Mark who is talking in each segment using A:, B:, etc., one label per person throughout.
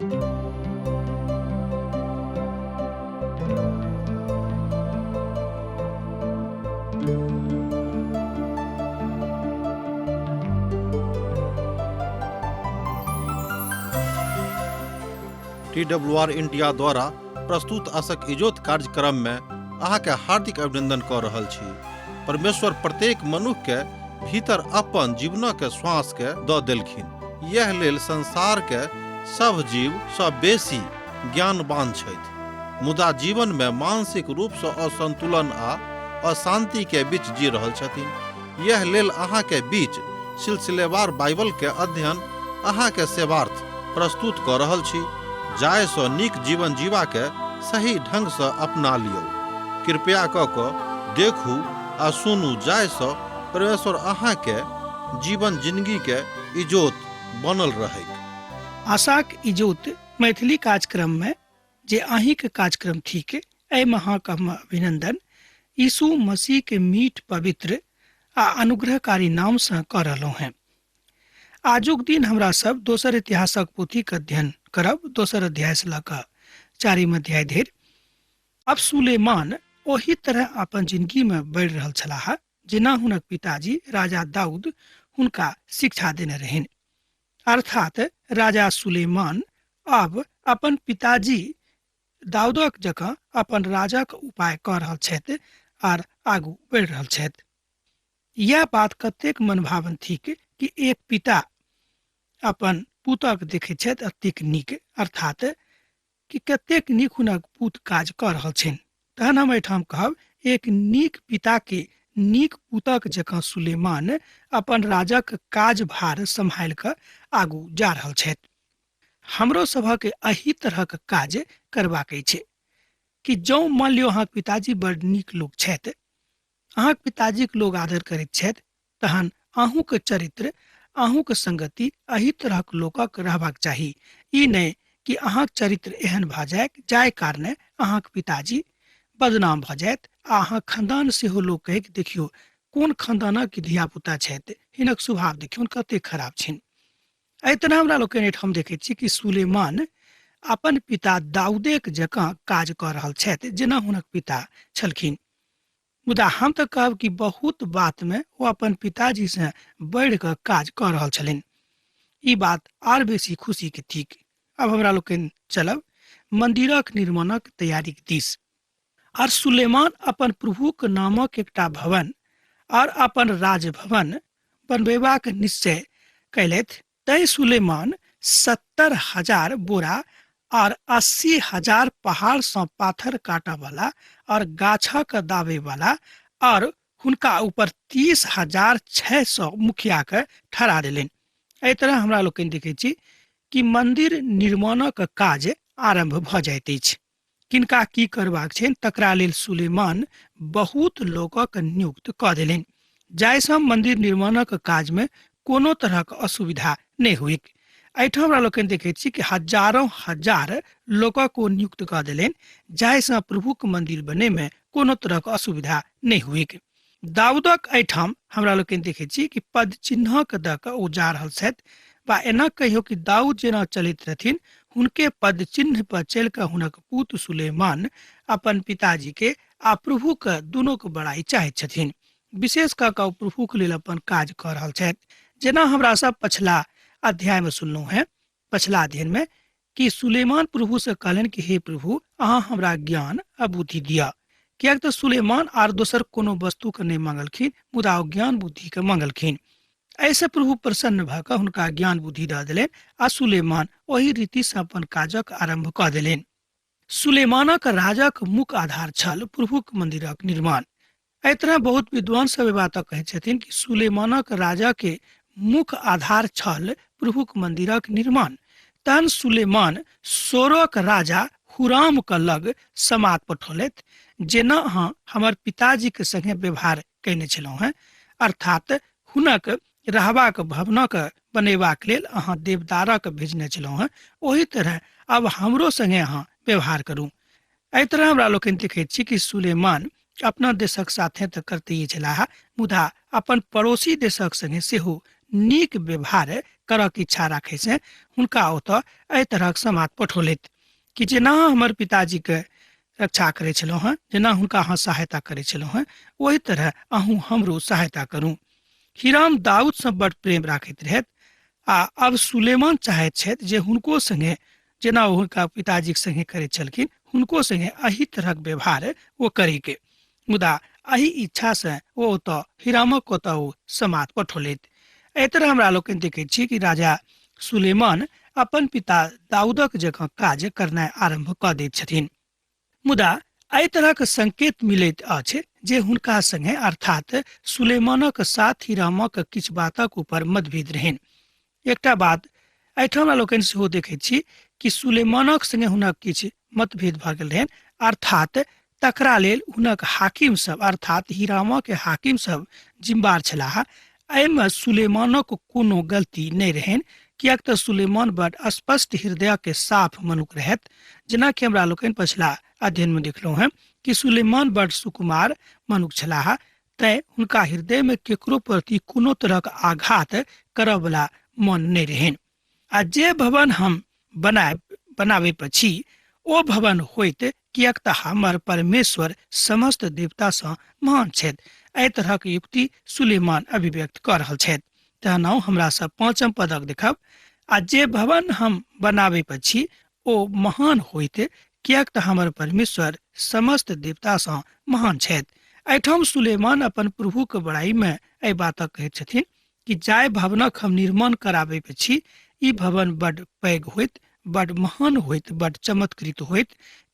A: TWR India द्वारा प्रस्तुत आशक इजोत कार्यक्रम में अहाँ के हार्दिक अभिनंदन कर रहल छी। परमेश्वर प्रत्येक मनुष्य के भीतर अपन जीवन के श्वास के द देलखिन। यह लेल संसार के सब जीव सब बेसी ज्ञानवान छथि, मुदा जीवन में मानसिक रूप से असंतुलन आ अशांति के बीच जी रहल छथिन। यह लेल अहाँ के बीच सिलसिलेवार बाइबल के अध्ययन अहाँ के सेवार्थ प्रस्तुत कर रहल छी, जाय सँ नीक जीवन जीवा के सही ढंग से अपना लियो। कृपया क देखू आ सुनू, जाय सँ परमेश्वर अहाँ के जीवन जिंदगी के इजोत बनल रहे।
B: आशाक इजोत मैथिली कार्यक्रम में जे अहीं के कार्यक्रम थीक, एहि में अहाँके हम अभिनंदन यीशु मसीह के मीठ पवित्र आ अनुग्रहकारी नाम से कर रहलहुँ हैं। आजुक दिन हमरा सब दोसर इतिहासक पोथी के अध्ययन करब, दोसर अध्याय से लऽ 4 अध्याय धरि। अब सुलेमान ओही तरह अपन जिंदगी में बढ़ि रहल छलाह जेना हुनक पिताजी राजा दाऊद हुनका शिक्षा देने रहनि। अर्थात राजा सुलेमान अब अपन पिताजी दाऊदक जकाँ अपन राजाक उपाय कऽ रहल छथि आर आगू बढ़ि रहल छथि। यह बात कतेक मनभावन थिक कि एक पिता अपन पुतक देखै छथि अतेक नीक, अर्थात कि कतेक नीक हुनक पुत काज कऽ रहल छनि। तहन हम एहिठाम कहब, एक नीक पिता के नीक पुतक जकाँ सुलेमान अपन राजक काज भार सम्हालि कऽ आगू जा रहल छथि। हमरो सभक एही तरहक काज करबाक छै कि जँ मान लियौ अहाँके पिताजी बड़ नीक लोक छथि, अहाँके पिताजीके लोग आदर करैत छथि, तहन अहूँके चरित्र अहूँके संगति एही तरहक लोकक रहबाक चाही। ई नहि कि अहाँके चरित्र एहन भऽ जाय जाय कारणे अहाँके पिताजी बदनाम भऽ जायत आ अहाँक खानदान सेहो लोक कहै कि देखियौ कोन खानदानक धियापुता छथि, हिनक स्वभाव देखियौ कतेक खराब छनि। एहि तरह हमरा लोकनि एहिठाम देखैत छी कि सुलेमान अपन पिता दाऊदेक जकाँ काज कऽ रहल छथि जेना हुनक पिता छलखिन। मुदा हम तऽ कहब कि बहुत बात में वो अपन पिताजी से बढ़ि कऽ काज कऽ रहल छलनि। ई बात आर बेसी खुशी के थिक। अब हमरा लोकनि चलब मंदिरक निर्माणक तैयारी के दिस। और सुलेमान अपन प्रभुक नामक एकटा भवन और अपन राजभवन बनबेबाक निश्चय कयलथि। तै सुलेमान 70,000 बोरा और 80,000 पहाड़ से पाथर काटा वाला और गाछक दावे वाला और हुनका ऊपर 30,600 मुखिया के ठहरा देलनि। एहि तरह हमरा लोकनि देखै छी कि मंदिर निर्माणक काज आरंभ भऽ जाइत अछि। किनका की करबाक छनि तकरा लेल सुलेमान बहुत लोकक नियुक्त कऽ देलनि, जाहिसँ मंदिर निर्माणक काज में कोनो तरहक असुविधा नहि हुइक। एहिठाम हमरा लोकनि देखैत छी कि हजारों हजार लोकक ओ नियुक्त कऽ देलनि, जाहिसँ प्रभुक मंदिर बने में कोनो तरहक असुविधा नहि हुइक। दाऊदक एहिठाम हमरा लोकनि देखैत छी कि पद चिन्हक दऽ कऽ ओ जा रहल छथि, वा एना कहियो कि दाऊद जेना चलैत रहथिन हुनके पद चिन्ह पर चलि कऽ हुनक पुत्र सुलेमान अपन पिताजी के आ प्रभु के दुनू के बड़ाई चाहैत छथिन। विशेष कऽ कऽ प्रभु के लेल अपन काज कऽ रहल छथि। जेना हमरा सब पछिला अध्याय में सुनलहुँ हैं, पछिला अध्ययन में, कि सुलेमान प्रभु से कहलन कि हे प्रभु अहाँ हमरा ज्ञान आ बुद्धि दिया। कियाक तऽ सुलेमान आर दोसर कोनो वस्तु के नहीं मांगलखिन, मुदा ओ ज्ञान बुद्धि के मांगलखिन। ऐसे प्रभु प्रसन्न भऽ कऽ हुनका ज्ञान बुद्धि दऽ देलनि आ सुलेमान ओही रीति से अपन काजक आरंभ कऽ देलनि। सुलेमानक राजक मुख्य आधार छल प्रभुक मंदिरक निर्माण। एहि तरह बहुत विद्वान सब बात कहै छथिन कि सुलेमानक राजा के मुख्य आधार छल प्रभुक मंदिरक निर्माण। तहन सुलेमान सोरक राजा हुराम के लग समाद पठौलथि, जेना अहाँ हमर पिताजी के संगे व्यवहार कयने छलहुँ हैं, अर्थात हुनक रहबाक भवनक बनेबाक लेल अहाँ देवदारक भेजने छलहुँ हैं, ओही तरह अब हमरो संगे अहाँ व्यवहार करू। एहि तरह हमरा लोकनि देखैत छी कि सुलेमान अपना देशक साथे तऽ करते छलाह, मुदा अपन पड़ोसी देशक संगे सेहो नीक व्यवहार करक इच्छा राखे से हुनका ओतऽ एहि तरहक समाद पठौलथि कि जेना हमर पिताजी के रक्षा करे छलहुँ हेँ, जेना हुनका अहाँ सहायता करे छलहुँ हेँ, ओहि तरह अहूँ हमरो सहायता करू। हिराम दाऊद सँ बड़ प्रेम राखैत रहथि आ अब सुलेमान चाहैत छथि जे हुनको संगे जेना ओ हुनका पिताजीक संगे करैत छलखिन, हुनको संगे एही तरहक व्यवहार ओ करैके। मुदा एही इच्छा से ओ ओतऽ हिरामक ओतऽ ओ समाद पठौलथि। एहि तरह हमरा लोकनि देखैत छी कि राजा सुलेमान अपन पिता दाऊदक जकाँ काज करनाइ आरंभ कऽ दैत छथिन। मुदा एहि तरहक संकेत मिलैत अछि जे हुनका संगे अर्थात सुलेमानक साथ हिरामक किछु बातक ऊपर मतभेद रहनि। एकटा बात एहिठाम हमरा लोकनि सेहो देखैत छी कि सुलेमानक संगे हुनक किछु मतभेद भऽ गेल रहनि, अर्थात तकरा लेल हुनक हाकिम सब अर्थात हिरामा के हाकिम सब जिम्मेदार छलाह। एहिमे सुलेमानक कोनो गलती नहि रहनि, किएक तऽ सुलेमान बड़ स्पष्ट हृदय के साफ मनुख रहथि। जेनाकि हमरा लोकनि पछिला अध्ययन में देखलहुँ हैं कि सुलेमान बड़ सुकुमार मनुख छलाह, तैं हुनका हृदय में केकरो प्रति कोनो तरहक आघात करय वाला मन नहीं रहन। आ जे भवन हम बनावे पछी ओ भवन होइत, किएक तऽ हमर परमेश्वर समस्त देवता सँ महान छथि। एहि तरहक युक्ति सुलेमान अभिव्यक्त कऽ रहल छथि। तहन हमरा सब 5म पदक देखब। आ जे भवन हम बनावे पछी ओ महान होइत, किएक तऽ हमर परमेश्वर समस्त देवता सँ महान छथि। एहिठाम सुलेमान अपन प्रभु के बड़ाई में एहि बातक कहैत छथिन कि जाय भवनक हम निर्माण करावे पछी ई भवन बड़ पैघ होइत, बड़ महान होइत, बड़ चमत्कृत होइत,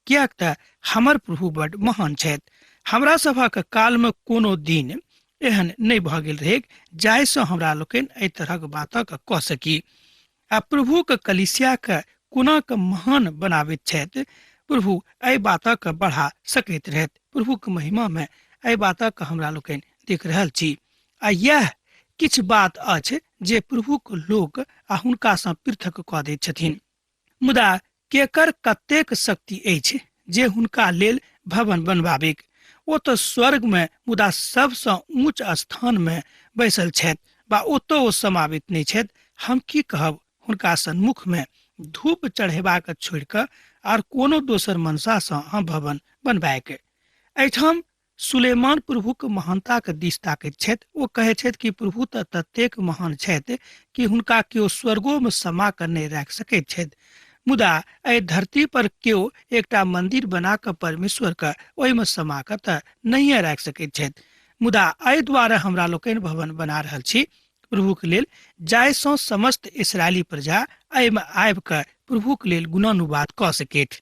B: किएक तऽ हमर प्रभु बड़ महान छथि। हमरा सभक काल में कोनो दिन एहन नहीं भऽ गेल रहै जाहिसँ हमरा लोकनि एहि तरहक बातक कऽ सकी। आ प्रभु के कलिसिया के कोना के महान बनाबैत छथि, प्रभु एहि बातक बढ़ा सकैत रहथि। प्रभु के महिमा में एहि बातक हमरा लोकनि देख रहल छी। आ यह किछु बात अछि जे प्रभु के लोक आ हुनका सँ पृथक कऽ दैत छथिन। मुदा केकर कतेक शक्ति अछि जे हुनका लेल भवन बनबाबेक। ओ तऽ स्वर्ग में मुदा सबसँ ऊंच स्थान में बैसल छथि, बा ओतऽ ओ समावित नहीं छथि। हम की कहब, हुनका सन्मुख में धूप चढ़ेबाक छोड़ि कऽ आर कोनो दोसर मनसा सँ हम भवन बनबाक। एहिठाम सुलेमान प्रभु के महानता के दिस ताकैत छथि। ओ कहैत छथि कि प्रभु तऽ ततेक महान छथि कि हुनका केओ स्वर्गो में समा कऽ नहि राखि सकैत छथि। मुदा एहि धरती पर केओ एकटा मंदिर बना कऽ परमेश्वर के ओहि में समा कऽ तऽ नहिए राखि सकैत छथि। मुदा एहि दुआरे हमरा लोकनि भवन बना रहल छी प्रभु के लेल, जाहिसँ समस्त इस्राएली प्रजा एहि में आबि कऽ प्रभु के लेल गुणानुवाद कऽ सकैत।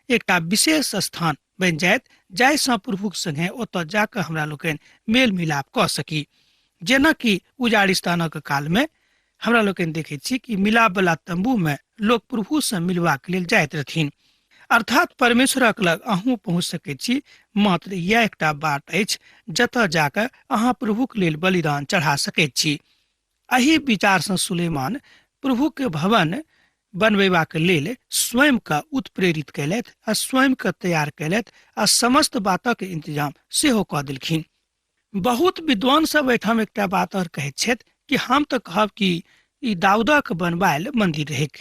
B: एकटा विशेष स्थान बनि जायत जाहिसँ प्रभु के संगे ओतऽ जाकऽ हमरा लोकनि मेल मिलाप कऽ सकी। जेना कि उजाड़िस्तानक काल में हमरा लोकनि देखैत छी कि मिलाप वाला तंबू में लोग प्रभु से मिलबाक लेल जाइत रहथिन। अर्थात परमेश्वरक लग अहूँ पहुँच सकैत छी, मात्र यह एकटा बात अछि जतऽ जाकऽ अहाँ प्रभु के लेल बलिदान चढ़ा सकैत छी। एही विचार सँ सुलेमान प्रभु के भवन बनबेबाक लेल स्वयं के उत्प्रेरित कैलथि आ स्वयं के तैयार कैलथि आ समस्त बातक इंतजाम सेहो कऽ देलखिन। बहुत विद्वान सब एहिठाम एकटा बात और कहैत छथि कि हम तऽ कहब कि ई दाऊदक बनबायल मंदिर रहैक।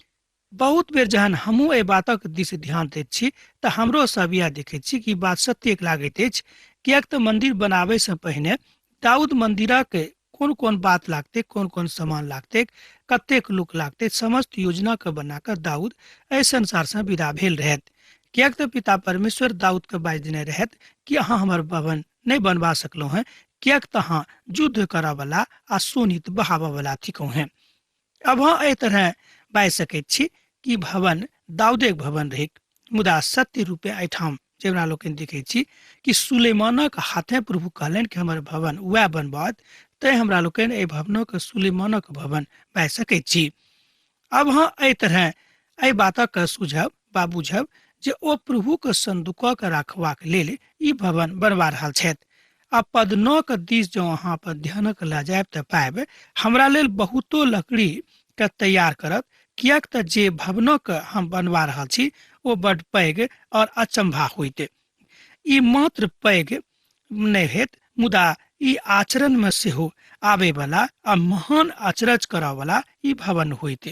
B: बहुत बेर जहन हमहूँ एहि बातक दिस ध्यान दैत छी तऽ हमरो सब यह देखैत छी कि बात सत्य लागैत अछि, किएक तऽ मंदिर बनाबे से पहिने दाऊद मंदिरक कोन कोन बात लागतै, कोन कोन सामान लागतै, कतेक लोक लागतै, समस्त योजना के बना कऽ दाऊद एहि संसार से विदा भेल रहथि। किएक तऽ पिता परमेश्वर दाऊद के बाजि देने रहथि कि अहाँ हमर भवन नहीं बनबा सकलहुँ हैं, किएक तऽ अहाँ युद्ध करऽ वाला आ सोनित बहाबऽ वाला थिकहुँ हैं। अब हाँ एहि तरह बाजि सकैत छी कि भवन दाऊदे भवन रहै। मुदा सत्य रूपे एहिठाम जे हमरा लोकनि देखैत छी कि सुलेमानक हाथे प्रभु कहलनि कि हमर भवन वएह बनबात, तैं हमरा लोकनि एहि भवनक सुलेमानक भवन बाजि सकैत छी। अब हाँ एहि तरह एहि बातक सुझब बा बुझब जे ओ प्रभु के संदूकक राखबाक लेल ई भवन बनवा रहल छथि। आ पद 9 के दिस जो अहाँ पर ध्यानक लऽ जायब तऽ पायब हमरा लेल बहुतो लकड़ी के तैयार करब, किएक तऽ जे भवनक हम बनवा रहल छी ओ बड़ पैघ और अचंभा होइत। ई मात्र पैघ नहीं हेत, मुदा ई आचरण में सेहो आवे वाला आ महान अचरज करा वाला ई भवन होइत।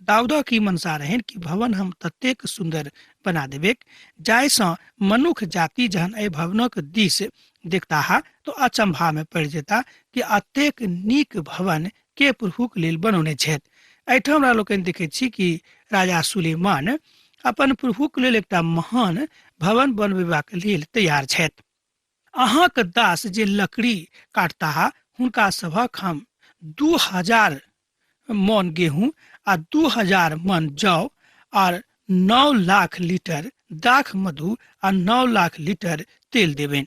B: दाऊदा की मनसा रहन कि भवन हम ततेक सुंदर बना देबे जायसँ मनुख जाति जहन एहि भवनक दिस देखता हा तो अचंभा में पड़ जेता कि अतेक नीक भवन के प्रभुक लेल बनौने छथि। एहिठाम हमरा लोकनि देखैत छी कि राजा सुलेमान अपन प्रभुक लेल एकटा महान भवन बनबेबाक लेल तैयार छथि। अहाँक दास जे लकड़ी काटता हा हुनका सभक हम 2000 मन गेहूं आ 2000 मन जौ और 9 लाख लीटर दाख मधु आ 9 लाख लीटर तेल देबनि।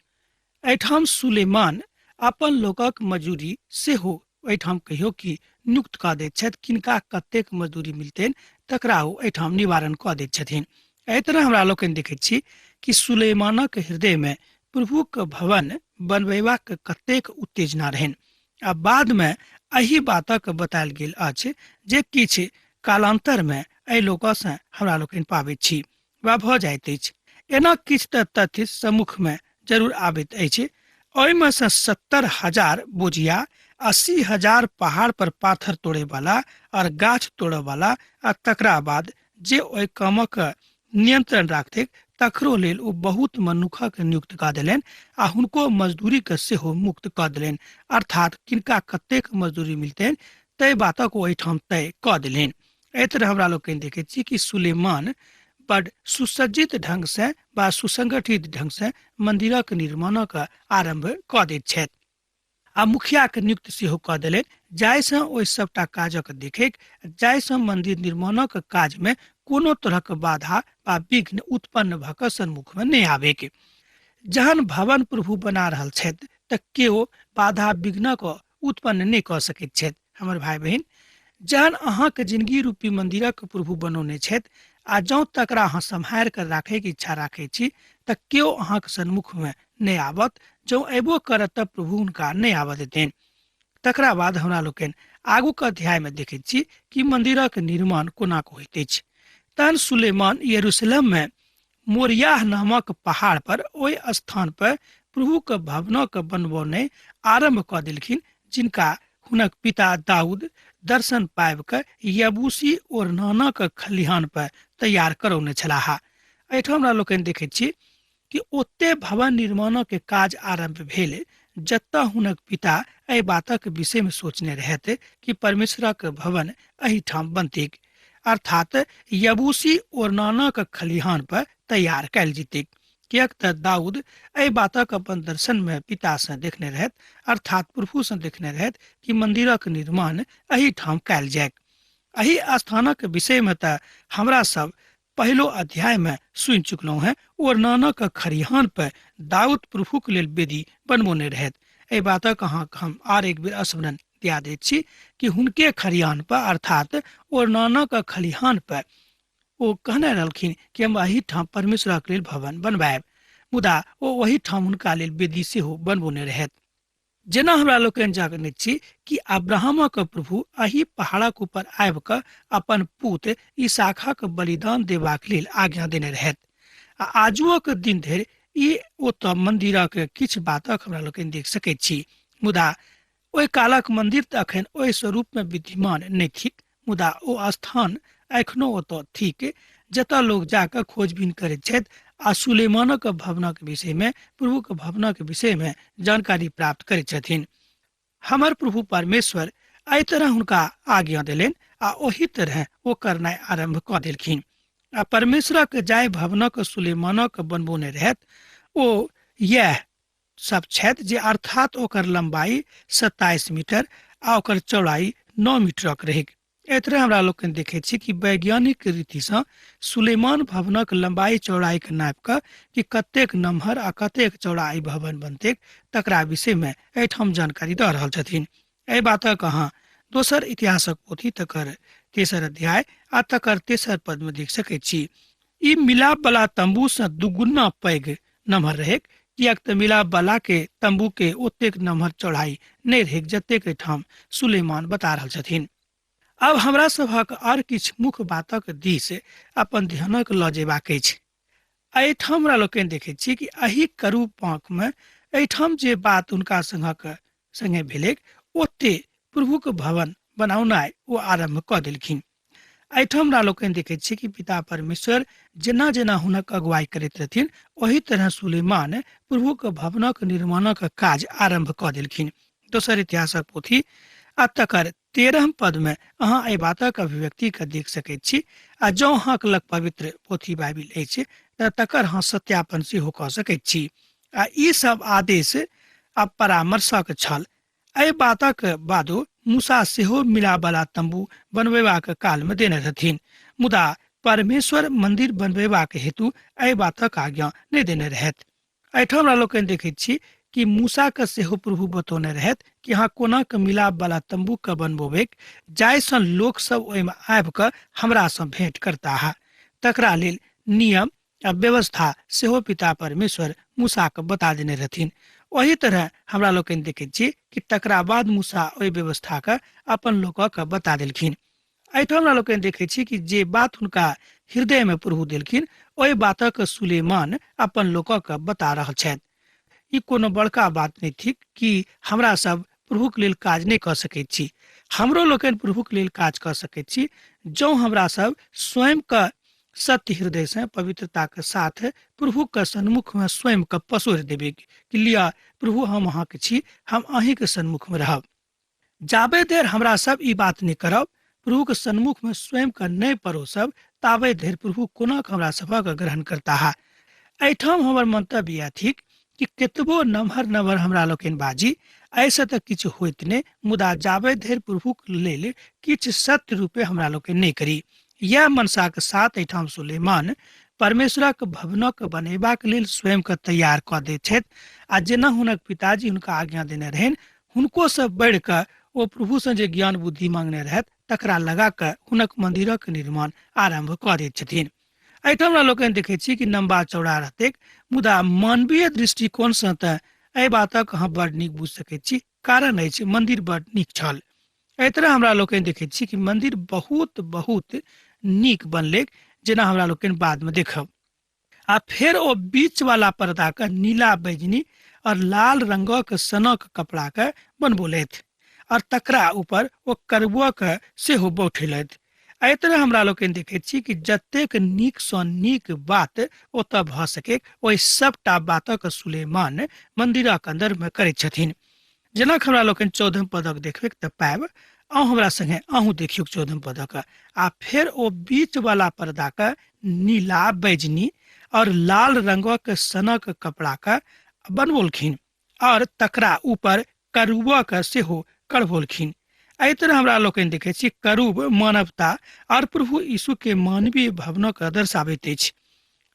B: एहिठाम सुलेमान अपन लोकक मजूरी सेहो एहिठाम कहियो कि नियुक्त कऽ दैत छथि। किनका कतेक मजदूरी मिलतनि तकरा ओ एहिठाम निवारण कऽ दैत छथिन। एहि तरह हमरा लोकनि देखैत छी कि सुलेमानक हृदय में प्रभुक भवन बनबेबाक कतेक उत्तेजना रहनि। आ बाद में एही बातक बतायल गेल अछि जे किछु कालांतर में एहि लोकसँ हमरा लोकनि पाबैत छी वा भऽ जाइत अछि। एना किछु तऽ तथ्य सम्मुख में जरूर आबैत अछि। ओहिमे से 70,000 बोझिया, 80,000 पहाड़ पर पाथर तोड़े वाला और गाछ तोड़े वाला आ तकरा बाद जे ओहि कामक नियंत्रण राखते तकरो लेल ओ बहुत मनुखक नियुक्त कऽ देलनि आ हुनको मजदूरी के सेहो मुक्त कऽ देलनि। अर्थात किनका कतेक मजदूरी मिलतनि तय बातक ओ एहिठाम तय कऽ देलनि। एहि तरह हमरा लोकनि देखैत छी कि सुलेमान बड़ सुसज्जित ढंग से वा सुसंगठित ढंग से मंदिरक निर्माणक आरंभ कऽ दैत छथि आ मुखिया के नियुक्त सेहो कऽ देलनि जाहिसँ ओहि सबटा काजक देखेक जाहिसँ मंदिर निर्माणक काज में कोनो तरहक बाधा वा विघ्न उत्पन्न भऽ कऽ सन्मुख में नहि आबेक। जहन भवन प्रभु बना रहल छथि तऽ केओ बाधा विघ्नक उत्पन्न नहि कऽ सकैत छथि। हमर भाई बहिन, जहन अहाँके जिंदगी रूपी मंदिरक प्रभु बनौने छथि आ जौं तकरा अहाँ सम्हारि कर राखे के इच्छा राखे छी तऽ केओ अहाँके सन्मुख में नहीं आबत। जौं अयबो करत तब प्रभु हुनका नहीं आबऽ देतनि। तकरा बाद हमरा लोकनि आगूक अध्याय में देखैत छी कि मंदिरक निर्माण कोना होइत अछि। तहन सुलेमान यरूशलेम में मोरियाह नामक पहाड़ पर ओहि स्थान पर प्रभु के भवनक बनबौने आरंभ कऽ देलखिन जिनका हुनक पिता दाऊद दर्शन पाबि कऽ यबूसी ओरनानक खलिहान पर तैयार करौने छलाह। एहिठाम हमरा लोकनि देखैत छी कि ओते भवन निर्माणक काज आरंभ भेल जतऽ हुनक पिता एहि बातक विषय में सोचने रहते कि परमेश्वरक भवन एहिठाम बनतेक, अर्थात यबूसी ओरनानक खलिहान पर तैयार कैल जेतैक। कियक तऽ दाऊद एहि बातक अपन दर्शन में पिता से देखने रहत, अर्थात प्रभु से देखने रहत कि मंदिरक निर्माण एहिठाम कैल जायक। एहि स्थानक विषय में तऽ हमरा सब पहलो अध्याय में सुनि चुकलहुँ हैं। ओरनानक खलिहान पर दाऊद प्रभु के लेल वेदी बनबोने रहत। एहि बातक अहाँके हम आर एक बेर स्मरण दिया दैत छी कि हुनके खलिहान पर अर्थात ओरनानक खलिहान पर ओ कहने रहलखिन कि हम एहिठाम परमेश्वरक लेल भवन बनबायब, मुदा ओ ओहिठाम हुनका लेल वेदी सेहो बनबोने रहत। जेना हमरा लोकनि जानैत छी कि अब्राहमक प्रभु एहि पहाड़क ऊपर आबि कऽ अपन पुत्र इसहाकक बलिदान देबाक लेल आज्ञा देने रहत। आ आजुक दिन धरि ई ओतऽ मंदिरक किछु बातक हमरा लोकनि देख सकैत छी, मुदा ओहि कालक मंदिर तऽ अखन ओहि स्वरूप में विद्यमान नहि थिक, मुदा ओ स्थान एखनो ओतऽ थिक जतऽ लोग जाकर खोजबीन करैत छथि आ सुलेमानक भवनक विषय में प्रभुक भवनक विषय में जानकारी प्राप्त करैत छथिन। हमर प्रभु परमेश्वर एहि तरह हुनका आज्ञा देलनि आ ओही तरह ओ करनाइ आरंभ कऽ देलखिन। आ परमेश्वरक जाय भवनक सुलेमानक बनबोने रहत ओ यह सब छथि जे अर्थात ओकर लंबाई 27 मीटर आ ओकर चौड़ाई 9 मीटरक रहेक। एहि तरह हमरा लोकनि देखैत छी कि वैज्ञानिक रीतिसँ सुलेमान भवनक लंबाई चौड़ाई के नापि कऽ कि कतेक नमहर आ कतेक चौड़ा ई भवन बनतेक तकरा विषय में एहिठाम जानकारी दऽ रहल छथिन। एहि बातक अहाँ दोसर इतिहासक पोथी तकर 3 अध्याय आ तकर 3 पद में देख सकैत छी। ई मिलाप वाला तंबू से दुगुना पैघ नमहर रहेक, कियक तऽ मिलाप वाला के तंबू के ओतेक नमहर चौड़ाई नहीं रहेक जतेक एहिठाम सुलेमान बता रहल छथिन। अब हमरा सभक और किछु मुख्य बातक दिस अपन ध्यानक लऽ जेबाक अछि। एहिठाम हमरा लोकनि देखैत छी कि एहि करू पाँख में एहिठाम जे बात हुनका संगे भेलेक ओते प्रभुक भवन बनाउनाइ ओ आरंभ कऽ देलखिन। एहिठाम हमरा लोकनि देखैत छी कि पिता परमेश्वर जेना जेना हुनक अगुवाई करैत रहथिन, ओही तरह सुलेमान प्रभुक भवनक निर्माणक काज आरंभ कऽ देलखिन। दोसर इतिहासक पोथी आ तकर 13 पद में अहाँ एहि बातक अभिव्यक्ति के देख सकैत छी। आ जँ अहाँक लग पवित्र पोथी बाइबिल अछि तऽ तकर अहाँ सत्यापन सेहो कऽ सकैत छी। आ ई सब आदेश आ परामर्शक छल। एहि बातक बादो मूसा सेहो मिलाबला तंबू बनबेबाक काल में देने रहथिन, मुदा परमेश्वर मंदिर बनबेबाक हेतु एहि बातक आज्ञा नहि देने रहथि। एहिठाम हमरा लोकनि देखैत छी कि मूसा के सेहो प्रभु बतौने रहथि कि अहाँ कोना के मिलाप वाला तंबू के बनबोबेक, जाहिसँ लोक सब ओहिमे आबि कऽ हमरा सँ भेंट करता है। तकरा लेल नियम आ व्यवस्था सेहो पिता परमेश्वर मूसा के बता देने रहथिन। वही तरह हमरा लोकनि देखैत छी कि तकरा बाद मूसा ओहि व्यवस्था के अपन लोकक बता देलखिन। एहिठाम हमरा लोकनि देखैत छी कि जे बात हुनका हृदय में प्रभु देलखिन, ओहि बातक सुलेमान अपन लोकक बता रहल छथि। ई कोनो बड़का बात नहीं थिक कि हमरा सब प्रभुक लेल काज नहीं कऽ सकैत छी। हमरो लोकनि प्रभुक लेल काज कऽ सकैत छी जँ हमरा सब स्वयं के सत्य हृदय से पवित्रता के साथ प्रभु के सन्मुख में स्वयं के पसोरि देबै कि लिअ प्रभु, हम अहाँ के छी, हम अहीं के सन्मुख में रहब। जाबे देर हमरा सब ई बात नहीं करब, प्रभु के सन्मुख में स्वयं के नहीं परोसब, ताबे देर प्रभु कोना के हमरा सभक ग्रहण करता है। एहिठाम हमर मंतव्य यह थिक कि केतबो नमहर नमहर हमरा लोकनि बाजी, ऐसे तऽ किछु होइत नहि, मुदा जाबे धरि प्रभुक लेल किछु सत्य रूपे हमरा लोकनि नहीं करी। यह मनसा के साथ एहिठाम सुलेमान परमेश्वरक भवनक बनेबाक लेल स्वयं के तैयार कऽ दैत छथि। आ जेना हुनक पिताजी हुनका आज्ञा देने रहनि, हुनको से बढ़ि कऽ ओ प्रभु से जे ज्ञान बुद्धि मांगने रहथि तकरा लगा कऽ हुनक मंदिरक निर्माण आरंभ कऽ दैत छथिन। एहिठाम हमरा लोकनि देखैत छी कि लम्बा चौड़ा रहतै, मुदा मानवीय दृष्टिकोण से तऽ एहि बातक अहाँ बड नीक बुझि सकैत छी। कारण अछि मंदिर बड नीक छल। एहि तरह हमरा लोकनि देखैत छी कि मंदिर बहुत बहुत नीक बनलै, जेना हमरा लोकनि बाद में देखब। आ फेर ओ बीच वाला पर्दा के नीला, बैजनी और लाल रंगक सनक कपड़ा के बनबोलथि और तकरा ऊपर ओ करबुआ के सेहो बैठेलथि। एहि तरह हमरा लोकनि देखैत छी कि जतेक नीक सँ नीक बात ओतऽ भऽ सके, ओहि सबटा बातक सुलेमान मंदिरक अंदर में करैत छथिन। जेना हमरा लोकनि 14 पदक देखबै तऽ पाएब। अहूँ हमरा संगे अहूँ देखियौ 14 पदक। आ फेर ओ बीच वाला पर्दा के नीला, बैजनी और लाल रंगक सनक कपड़ा के बनबोलखिन और तकरा ऊपर करूबा के सेहो करबोलखिन। एहि तरह हमरा लोकनि देखैत छी करूब मानवता और प्रभु यीशु के मानवीय भवनक दर्शाबैत अछि।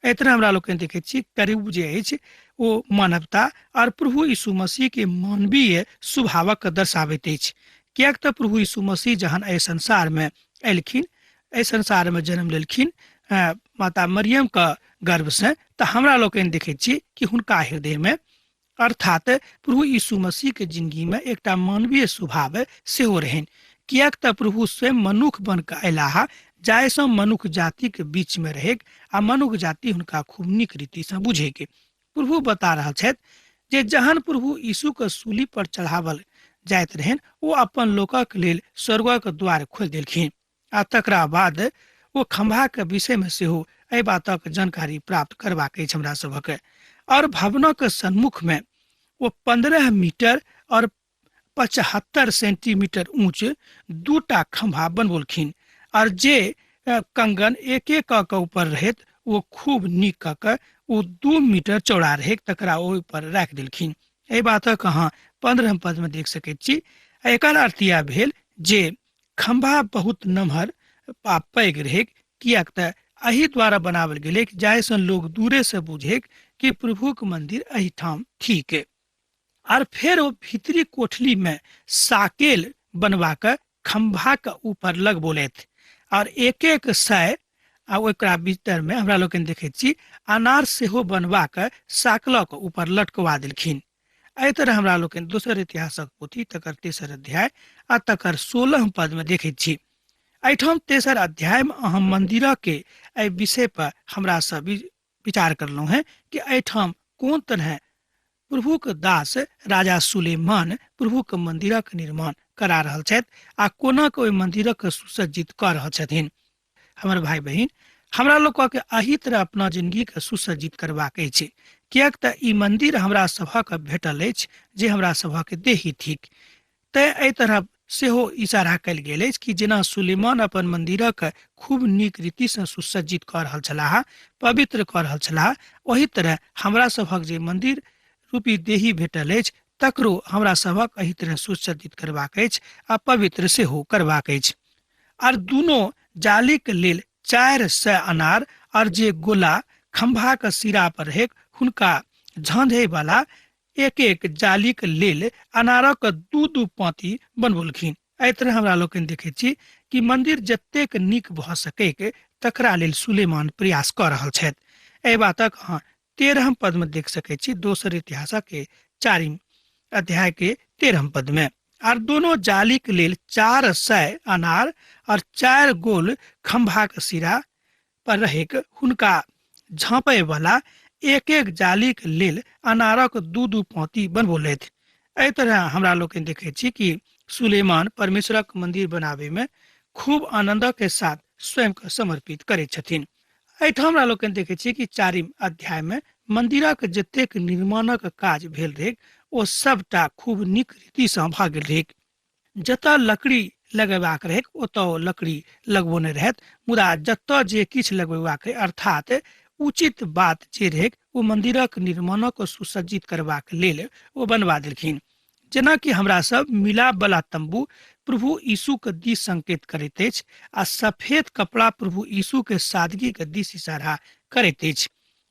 B: एहि तरह हमरा लोकनि देखैत छी करूब जे अछि ओ मानवता और प्रभु यीशु मसीह के मानवीय स्वभावक दर्शाबैत अछि। कियाक तऽ प्रभु यीशु मसीह जहन एहि संसार में एलखिन, एहि संसार में जन्म लेलखिन माता मरियम के गर्भ से, तऽ हमरा लोकनि देखैत छी कि हुनका हृदय में अर्थात प्रभु यीशु मसीह के जिंदगी में एकटा मानवीय स्वभाव सेहो रहनि। कियाक तऽ प्रभु स्वयं मनुष्य बन कऽ अयलाह, जाहिसँ मनुष्य जाति के बीच में रहे आ मनुष्य जाति हुनका खूब नीक रीति से बुझे के। प्रभु बता रहल छथि जे जहन प्रभु यीशु के सूली पर चढ़ावल जाइत रहनि, ओ अपन लोकक लेल स्वर्गक द्वार खोलि देलखिन। आ तकरा बाद ओ खंभा के विषय में सेहो एहि बातक जानकारी प्राप्त करबाक अछि हमरा सभक। और भवनक सन्मुख में वो 15 मीटर और 75 सेंटीमीटर ऊंच 2टा खंभा बनबोलखिन और जे कंगन एक एक के ऊपर रहत वो खूब नीक कऽ वो 2 मीटर चौड़ा रहे, तकरा ओहि पर राखि देलखिन। एहि बातक अहाँ 15 पद में देख सकैत छी। एकर अर्थ यह भेल जे खंभा बहुत नमहर आ पैघ रहे, कियाक तऽ एहि द्वारा बनावल गेलै जाहिसँ लोग दूरे से बुझे कि प्रभु के मंदिर एहिठाम ठीक है। और फिर वो भीतरी कोठली में साकेल बनवा के खंभा के ऊपर लग बोलैत और एक एक सय आ ओकरा भीतर में हमरा लोकनि देखैत छी अनार सेहो बनवा के साकलक ऊपर लटकवा देलखिन। एहि तरह हमरा लोकनि दोसर इतिहासक पोथी तकर 3 अध्याय आ तकर 16 पद में देखैत छी। एहिठाम 3 अध्याय में अहाँ मंदिर के एहि विषय पर हमरा सब विचार करलहुँ हैं कि एहिठाम कोन तरह प्रभुक दास राजा सुलेमान प्रभुक मंदिरक निर्माण करा रहल छथि आ कोना के ओहि मंदिरक सुसज्जित कऽ रहल छथिन। हमर भाई बहिन, हमरा लोग के एही तरह अपना जिंदगी के सुसज्जित करबाक अछि, कियाक तऽ ई मंदिर हमरा सभक भेटल अछि जे हमरा सभक देही थिक। तैं एहि तरह सेहो इशारा कयल गेल अछि कि जेना सुलेमान अपन मंदिरक खूब नीक रीति से सुसज्जित कऽ रहल छलाह, पवित्र कऽ रहल छलाह, ओही तरह हमरा सभक जे मंदिर रूपी देही भेटल अछि तकरो हमरा सभक एही तरह सुसज्जित करबाक अछि आ पवित्र सेहो करबाक अछि। आर दुनो जालीक लेल 400 अनार और जे गोला खंभा के सिरा पर रहेक हुनका झांधे वाला एक एक जालीक लेल अनारक 2-2 पाँति बनबोलखिन। एहि तरह हमरा लोग देखे छी कि मंदिर जतेक नीक भऽ सकै तकरा लेल सुलेमान प्रयास कऽ रहल छथि। एहि बातक अहाँ 13 पद में देख सकै छी, दोसर इतिहासक के 4 अध्याय के 13 पद में। और दोनों जाली के लेल 400 अनार और 4 गोल खंभा के सिरा पर रहेक हुनका झाँपे वाला एक एक जाली के लेल अनारक 2-2 पाँति बनबोलथि। एहि तरह हमरा लोग देखे छी कि सुलेमान परमेश्वरक मंदिर बनावे में खूब आनंद के साथ स्वयं के समर्पित करे छथिन। एहिठाम हमरा लोग देखे छी कि 4 अध्याय में मंदिरक जतेक निर्माणक काज भेल रहेक ओ सबटा खूब नीक रीति से भऽ गेल रहेक। जतऽ लकड़ी लगेबाक रहेक ओतऽ लकड़ी लगबोने रहत, मुदा जतऽ जे किछु लगेबाक अर्थात उचित बात जे रहेक ओ मंदिरक निर्माणक सुसज्जित करबाक लेल ओ बनवा देलखिन। जेना कि हमरा सब मिलाप वाला तंबू प्रभु यीशु के दिस संकेत करैत अछि आ सफेद कपड़ा प्रभु यीशु के सादगी के दिस इशारा करैत अछि।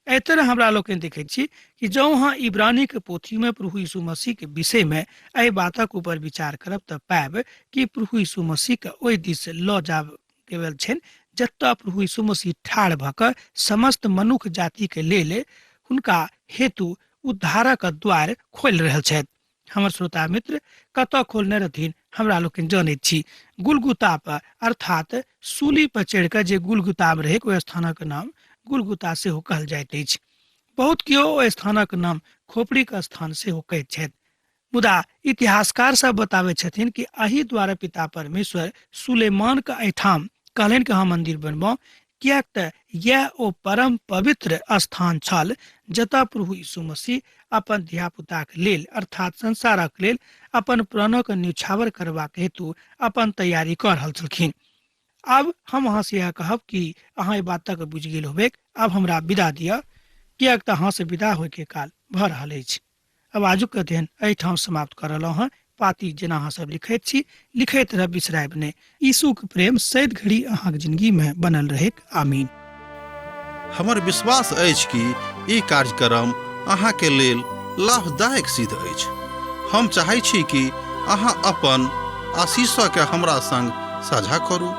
B: एहि तरह हमरा लोग देखे छी कि जँ अहाँ इब्रानी के पोथी में प्रभु यीशु मसीह के विषय में एहि बातक ऊपर विचार करब तऽ पाएब कि प्रभु यीशु मसीह के ओहि दिस लऽ जाब गेल छनि जतऽ प्रभु यीशु मसीह ठाढ़ भऽ कऽ समस्त मनुष्य जाति के लेल हुनका हेतु उद्धारक द्वार खोलि रहल छथि। हमर श्रोता मित्र, कतऽ खोलने रहथिन हमरा लोग जानैत छी, गुलगुता पर, अर्थात सूली पर चढ़ि कऽ जे गुलगुता में रहे ओहि स्थानक नाम गुलगुता सेहो कहल जाइत अछि। बहुत केओ ओहि स्थानक नाम खोपड़ीक स्थान सेहो कहैत छथि। मुदा इतिहासकार सब बताबै छथिन कि एहि द्वारा पिता परमेश्वर सुलेमान के एहिठाम कहलनि कि हम मंदिर बनबौ, कियाक तऽ यह ओ परम पवित्र स्थान छल जतऽ प्रभु यीशु मसीह अपन धिया पुता के लेल अर्थात संसारक लेल अपन प्राणक न्यौछावर करबाक हेतु अपन तैयारी कऽ रहल छलखिन। अब हम अहाँ से यह कहब कि अहाँ ई बात तक बुझि गेल होबे। अब हमरा विदा दिअ, कियाक तऽ अहाँ से विदा होय के काल भऽ रहल अछि। अब आजुक अध्ययन एहिठाम समाप्त कर रहलहुँ हँ। पाती जेना अहाँ सब लिखैत छी, लिखैत रह बिसरायब नहि। यीशु के प्रेम सैद घड़ी अहाँक जिंदगी में बनल रहे। आमीन।
A: हमर विश्वास अछि कि ई कार्यक्रम अहाँ के लेल लाभदायक सिद्ध अछि। हम चाहै छी कि अहाँ अपन आशीषक के हमरा संग साझा करू।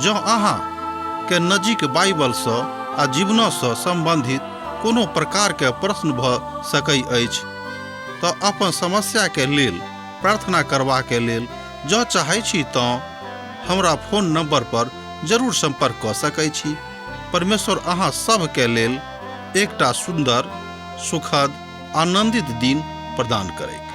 A: जँ अहाँ के नजीक बाइबल सँ आ जीवन सँ संबंधित कोनो प्रकार के प्रश्न भऽ सकै अछि तऽ अपन समस्या के लेल प्रार्थना करबा के लेल जँ चाहै छी तऽ हमरा फोन नंबर पर जरूर संपर्क कऽ सकै छी। परमेश्वर अहाँ सब के लेल एकटा सुंदर, सुखद, आनंदित दिन प्रदान करैक।